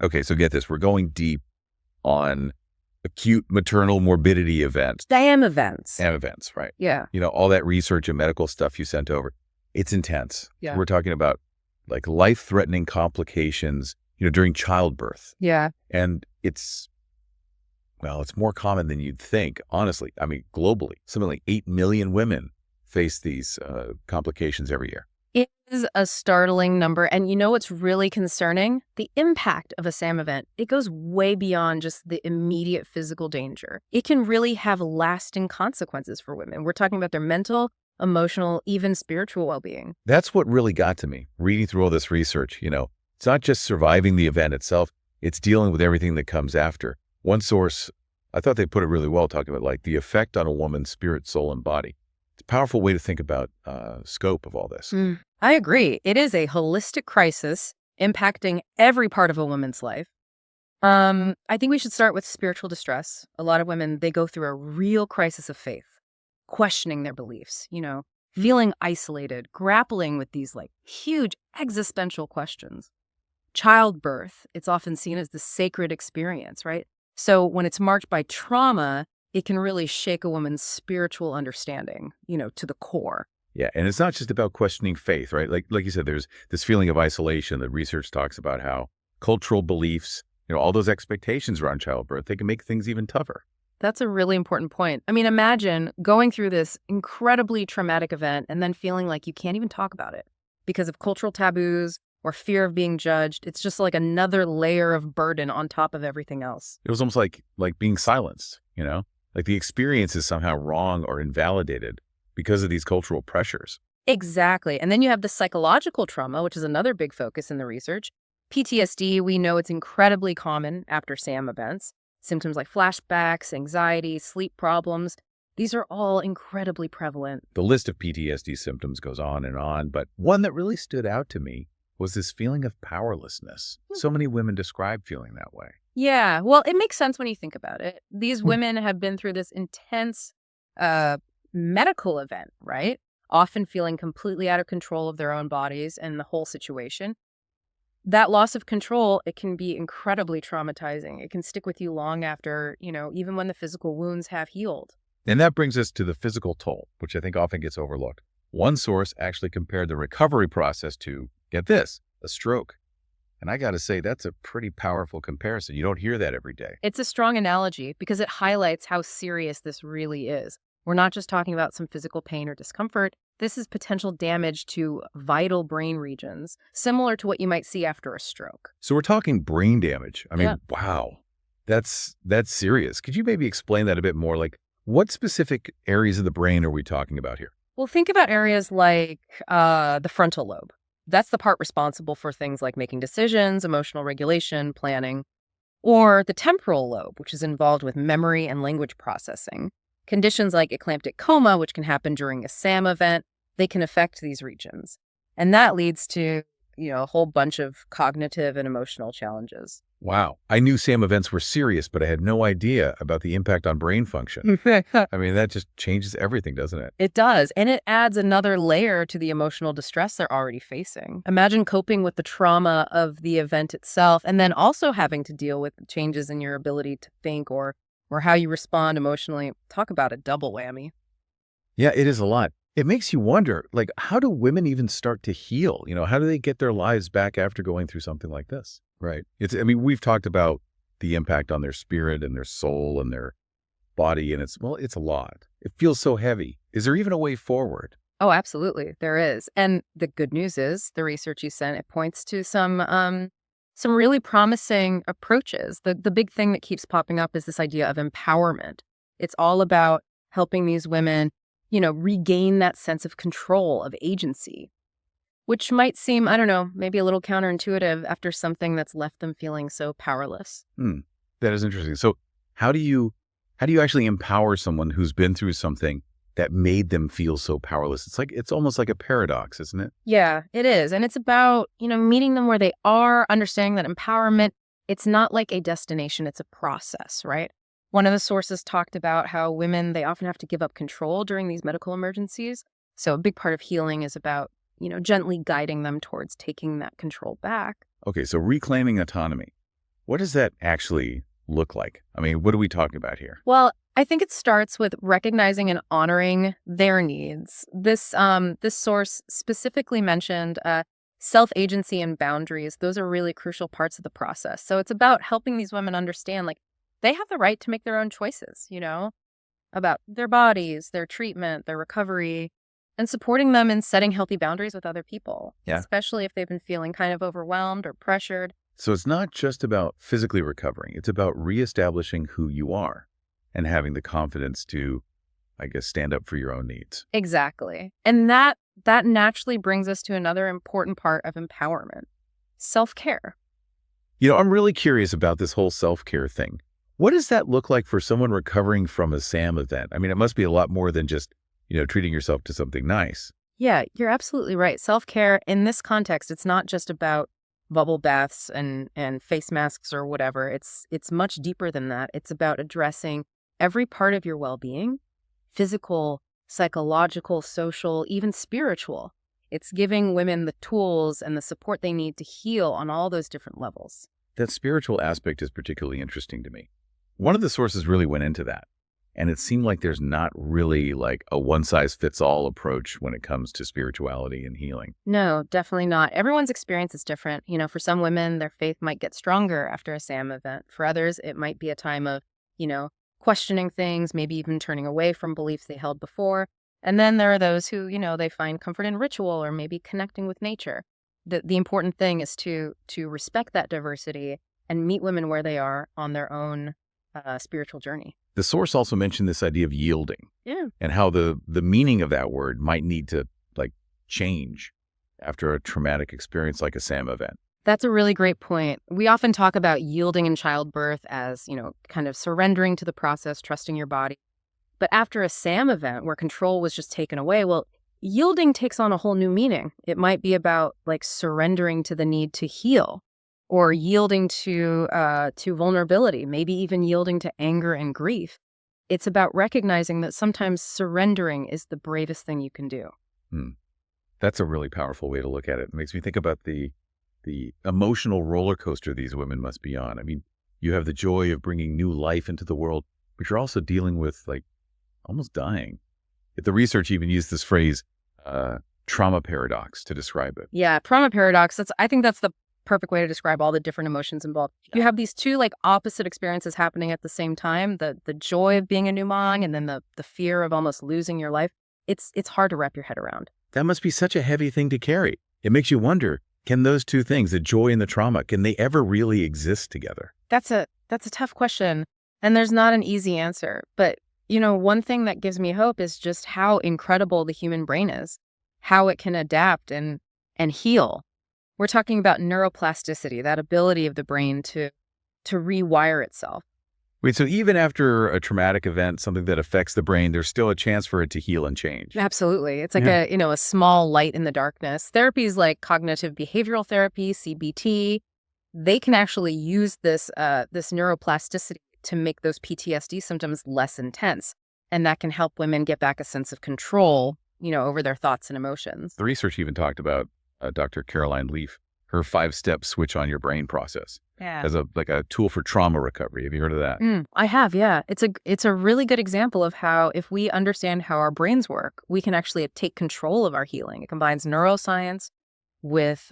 Okay, so get this. We're going deep on acute maternal morbidity events. SAMM events. SAMM events, right? Yeah. All that research and medical stuff you sent over. It's intense. Yeah. We're talking about like life-threatening complications, during childbirth. Yeah. And it's more common than you'd think, honestly. I mean, globally, something like 8 million women face these complications every year. It is a startling number. And what's really concerning? The impact of a SAMM event. It goes way beyond just the immediate physical danger. It can really have lasting consequences for women. We're talking about their mental, emotional, even spiritual well-being. That's what really got to me, reading through all this research. It's not just surviving the event itself, it's dealing with everything that comes after. One source, I thought they put it really well, talking about like the effect on a woman's spirit, soul, and body. It's a powerful way to think about scope of all this. I agree. It is a holistic crisis impacting every part of a woman's life. I think we should start with spiritual distress. A lot of women, they go through a real crisis of faith, questioning their beliefs, feeling isolated, grappling with these like huge existential questions. Childbirth, it's often seen as the sacred experience, right? So when it's marked by trauma, it can really shake a woman's spiritual understanding, to the core. Yeah, and it's not just about questioning faith, right? Like you said, there's this feeling of isolation that research talks about how cultural beliefs, all those expectations around childbirth, they can make things even tougher. That's a really important point. I mean, imagine going through this incredibly traumatic event and then feeling like you can't even talk about it because of cultural taboos or fear of being judged. It's just like another layer of burden on top of everything else. It was almost like being silenced, like the experience is somehow wrong or invalidated because of these cultural pressures. Exactly. And then you have the psychological trauma, which is another big focus in the research. PTSD, we know it's incredibly common after SAMM events. Symptoms like flashbacks, anxiety, sleep problems, these are all incredibly prevalent. The list of PTSD symptoms goes on, but one that really stood out to me was this feeling of powerlessness. So many women describe feeling that way. Yeah, well, it makes sense when you think about it. These women have been through this intense medical event, right? Often feeling completely out of control of their own bodies and the whole situation. That loss of control, it can be incredibly traumatizing. It can stick with you long after, even when the physical wounds have healed. And that brings us to the physical toll, which I think often gets overlooked. One source actually compared the recovery process to, get this, a stroke. And I got to say, that's a pretty powerful comparison. You don't hear that every day. It's a strong analogy because it highlights how serious this really is. We're not just talking about some physical pain or discomfort. This is potential damage to vital brain regions, similar to what you might see after a stroke. So we're talking brain damage. I mean, Wow, that's serious. Could you maybe explain that a bit more? Like, what specific areas of the brain are we talking about here? Well, think about areas like the frontal lobe. That's the part responsible for things like making decisions, emotional regulation, planning, or the temporal lobe, which is involved with memory and language processing. Conditions like eclamptic coma, which can happen during a SAMM event, they can affect these regions. And that leads to, a whole bunch of cognitive and emotional challenges. Wow. I knew SAMM events were serious, but I had no idea about the impact on brain function. I mean, that just changes everything, doesn't it? It does. And it adds another layer to the emotional distress they're already facing. Imagine coping with the trauma of the event itself and then also having to deal with changes in your ability to think or how you respond emotionally. Talk about a double whammy. Yeah, it is a lot. It makes you wonder, like, how do women even start to heal? How do they get their lives back after going through something like this? Right. We've talked about the impact on their spirit and their soul and their body, and it's a lot. It feels so heavy. Is there even a way forward? Oh, absolutely. There is. And the good news is the research you sent, it points to some really promising approaches. The big thing that keeps popping up is this idea of empowerment. It's all about helping these women, regain that sense of control, of agency, which might seem, I don't know, maybe a little counterintuitive after something that's left them feeling so powerless. That is interesting. So how do you actually empower someone who's been through something that made them feel so powerless? It's almost like a paradox, isn't it? Yeah, it is. And it's about, meeting them where they are, understanding that empowerment, it's not like a destination, it's a process, right? One of the sources talked about how women, they often have to give up control during these medical emergencies. So a big part of healing is about, gently guiding them towards taking that control back. Okay, so reclaiming autonomy. What does that actually look like? I mean, what are we talking about here? Well, I think it starts with recognizing and honoring their needs. This source specifically mentioned self-agency and boundaries. Those are really crucial parts of the process. So it's about helping these women understand, like, they have the right to make their own choices, about their bodies, their treatment, their recovery, and supporting them in setting healthy boundaries with other people, Yeah. especially if they've been feeling kind of overwhelmed or pressured. So it's not just about physically recovering. It's about reestablishing who you are and having the confidence to, I guess, stand up for your own needs. Exactly. And that naturally brings us to another important part of empowerment, self-care. I'm really curious about this whole self-care thing. What does that look like for someone recovering from a SAMM event? I mean, it must be a lot more than just, treating yourself to something nice. Yeah, you're absolutely right. Self-care in this context, it's not just about bubble baths and face masks or whatever. It's much deeper than that. It's about addressing every part of your well-being, physical, psychological, social, even spiritual. It's giving women the tools and the support they need to heal on all those different levels. That spiritual aspect is particularly interesting to me. One of the sources really went into that, and it seemed like there's not really like a one-size-fits-all approach when it comes to spirituality and healing. No, definitely not. Everyone's experience is different. For some women, their faith might get stronger after a SAMM event. For others, it might be a time of, questioning things, maybe even turning away from beliefs they held before. And then there are those who, they find comfort in ritual or maybe connecting with nature. The important thing is to respect that diversity and meet women where they are on their own spiritual journey. The source also mentioned this idea of yielding. Yeah. And how the meaning of that word might need to change after a traumatic experience like a SAMM event. That's a really great point. We often talk about yielding in childbirth as, kind of surrendering to the process, trusting your body. But after a SAMM event where control was just taken away, well, yielding takes on a whole new meaning. It might be about surrendering to the need to heal, or yielding to vulnerability, maybe even yielding to anger and grief. It's about recognizing that sometimes surrendering is the bravest thing you can do. That's a really powerful way to look at it. It makes me think about the emotional roller coaster these women must be on. I mean, you have the joy of bringing new life into the world, but you're also dealing with almost dying. The research even used this phrase, trauma paradox, to describe it. Yeah, trauma paradox. I think that's the perfect way to describe all the different emotions involved. You have these two opposite experiences happening at the same time, the joy of being a new mom and then the fear of almost losing your life. It's hard to wrap your head around. That must be such a heavy thing to carry. It makes you wonder, can those two things, the joy and the trauma, can they ever really exist together? That's a tough question, and there's not an easy answer. But, one thing that gives me hope is just how incredible the human brain is, how it can adapt and heal. We're talking about neuroplasticity, that ability of the brain to rewire itself. Wait, so even after a traumatic event, something that affects the brain, there's still a chance for it to heal and change? Absolutely. It's like a small light in the darkness. Therapies like cognitive behavioral therapy, CBT, they can actually use this neuroplasticity to make those PTSD symptoms less intense. And that can help women get back a sense of control, over their thoughts and emotions. The research even talked about Dr. Caroline Leaf, her 5-step switch on your brain process. Yeah. As a tool for trauma recovery. Have you heard of that? I have, yeah. It's a really good example of how, if we understand how our brains work, we can actually take control of our healing. It combines neuroscience with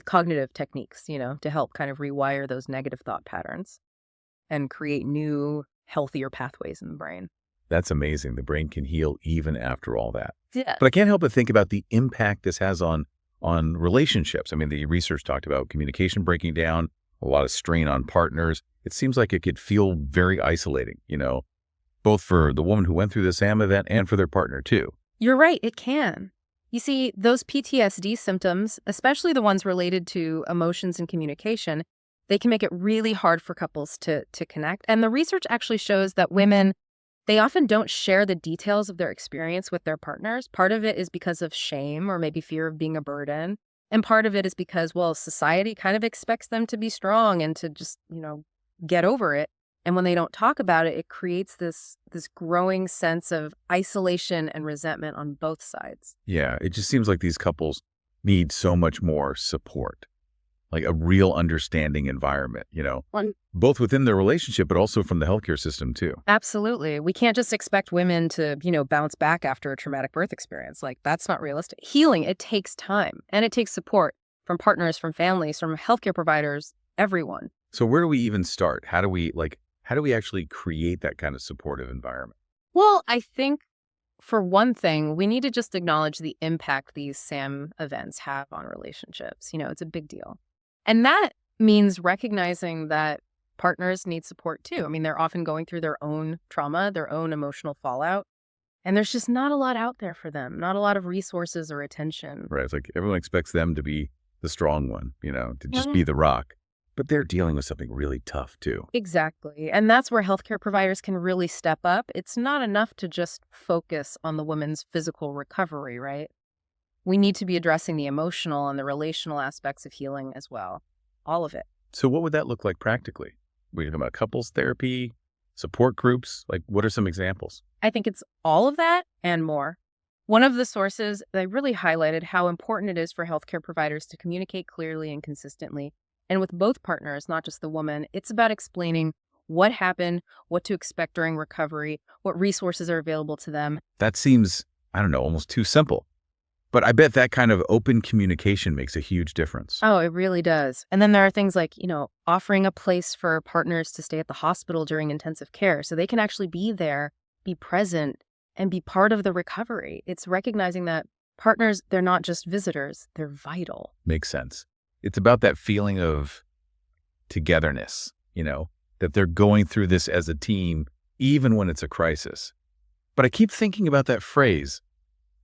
cognitive techniques, to help kind of rewire those negative thought patterns and create new, healthier pathways in the brain. That's amazing. The brain can heal even after all that. Yeah. But I can't help but think about the impact this has on relationships. I mean, the research talked about communication breaking down, a lot of strain on partners. It seems like it could feel very isolating, both for the woman who went through the SAMM event and for their partner too. You're right, it can. You see, those PTSD symptoms, especially the ones related to emotions and communication, they can make it really hard for couples to connect. And the research actually shows that women, they often don't share the details of their experience with their partners. Part of it is because of shame or maybe fear of being a burden. And part of it is because, society kind of expects them to be strong and to just, get over it. And when they don't talk about it, it creates this growing sense of isolation and resentment on both sides. Yeah, it just seems like these couples need so much more support. like a real understanding environment, both within their relationship, but also from the healthcare system too. Absolutely. We can't just expect women to, bounce back after a traumatic birth experience. Like, that's not realistic. Healing, it takes time, and it takes support from partners, from families, from healthcare providers, everyone. So where do we even start? How do we actually create that kind of supportive environment? Well, I think for one thing, we need to just acknowledge the impact these SAMM events have on relationships. It's a big deal. And that means recognizing that partners need support too. I mean, they're often going through their own trauma, their own emotional fallout, and there's just not a lot out there for them, not a lot of resources or attention. Right. It's like everyone expects them to be the strong one, to just be the rock. But they're dealing with something really tough too. Exactly. And that's where healthcare providers can really step up. It's not enough to just focus on the woman's physical recovery, right? We need to be addressing the emotional and the relational aspects of healing as well. All of it. So what would that look like practically? We talking about couples therapy, support groups? Like, what are some examples? I think it's all of that and more. One of the sources, they really highlighted how important it is for healthcare providers to communicate clearly and consistently. And with both partners, not just the woman, it's about explaining what happened, what to expect during recovery, what resources are available to them. That seems, I don't know, almost too simple. But I bet that kind of open communication makes a huge difference. Oh, it really does. And then there are things like, offering a place for partners to stay at the hospital during intensive care so they can actually be there, be present, and be part of the recovery. It's recognizing that partners, they're not just visitors, they're vital. Makes sense. It's about that feeling of togetherness, that they're going through this as a team, even when it's a crisis. But I keep thinking about that phrase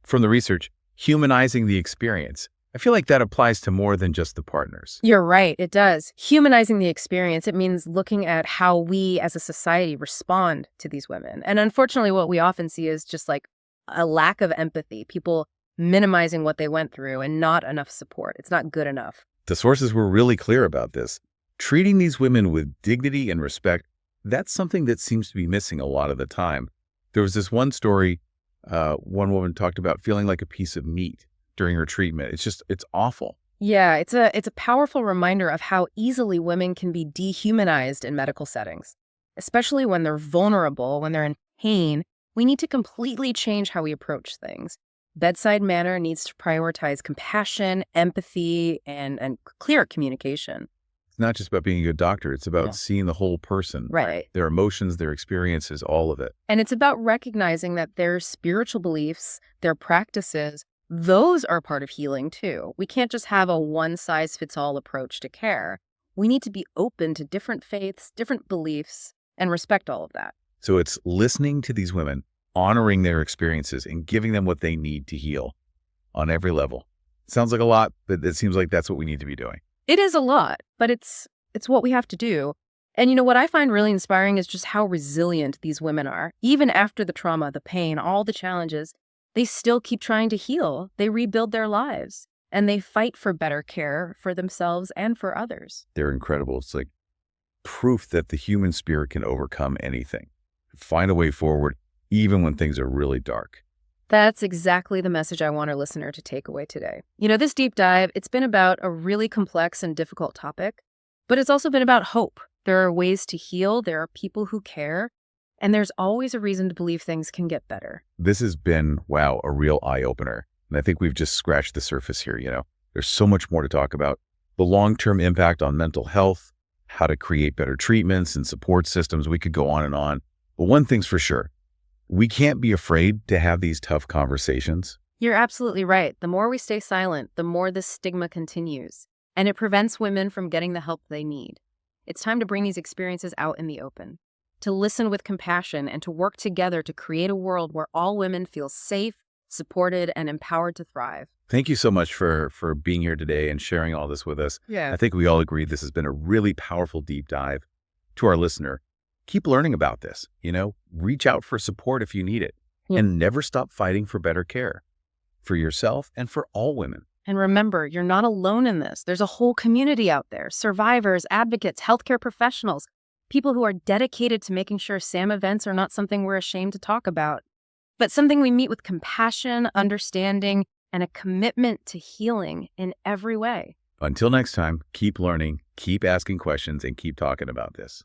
from the research, humanizing the experience. I feel like that applies to more than just the partners. You're right, it does. Humanizing the experience, it means looking at how we as a society respond to these women. And unfortunately, what we often see is just like a lack of empathy, people minimizing what they went through and not enough support. It's not good enough. The sources were really clear about this. Treating these women with dignity and respect, that's something that seems to be missing a lot of the time. There was this one story, one woman talked about feeling like a piece of meat during her treatment. It's awful. Yeah, it's a powerful reminder of how easily women can be dehumanized in medical settings, especially when they're vulnerable, when they're in pain. We need to completely change how we approach things. Bedside manner needs to prioritize compassion, empathy, and clear communication. It's not just about being a good doctor. It's about seeing the whole person. Right. Their emotions, their experiences, all of it. And it's about recognizing that their spiritual beliefs, their practices, those are part of healing too. We can't just have a one-size-fits-all approach to care. We need to be open to different faiths, different beliefs, and respect all of that. So it's listening to these women, honoring their experiences, and giving them what they need to heal on every level. Sounds like a lot, but it seems like that's what we need to be doing. It is a lot, but it's what we have to do. And what I find really inspiring is just how resilient these women are. Even after the trauma, the pain, all the challenges, they still keep trying to heal. They rebuild their lives, and they fight for better care for themselves and for others. They're incredible. It's like proof that the human spirit can overcome anything, find a way forward, even when things are really dark. That's exactly the message I want our listener to take away today. This deep dive, it's been about a really complex and difficult topic, but it's also been about hope. There are ways to heal, there are people who care, and there's always a reason to believe things can get better. This has been, wow, a real eye-opener. And I think we've just scratched the surface here, There's so much more to talk about. The long-term impact on mental health, how to create better treatments and support systems. We could go on and on. But one thing's for sure. We can't be afraid to have these tough conversations. You're absolutely right. The more we stay silent, the more this stigma continues, and it prevents women from getting the help they need. It's time to bring these experiences out in the open, to listen with compassion, and to work together to create a world where all women feel safe, supported, and empowered to thrive. Thank you so much for being here today and sharing all this with us. Yeah. I think we all agree this has been a really powerful deep dive. To our listener, keep learning about this, reach out for support if you need it, and never stop fighting for better care for yourself and for all women. And remember, you're not alone in this. There's a whole community out there, survivors, advocates, healthcare professionals, people who are dedicated to making sure SAMM events are not something we're ashamed to talk about, but something we meet with compassion, understanding, and a commitment to healing in every way. Until next time, keep learning, keep asking questions, and keep talking about this.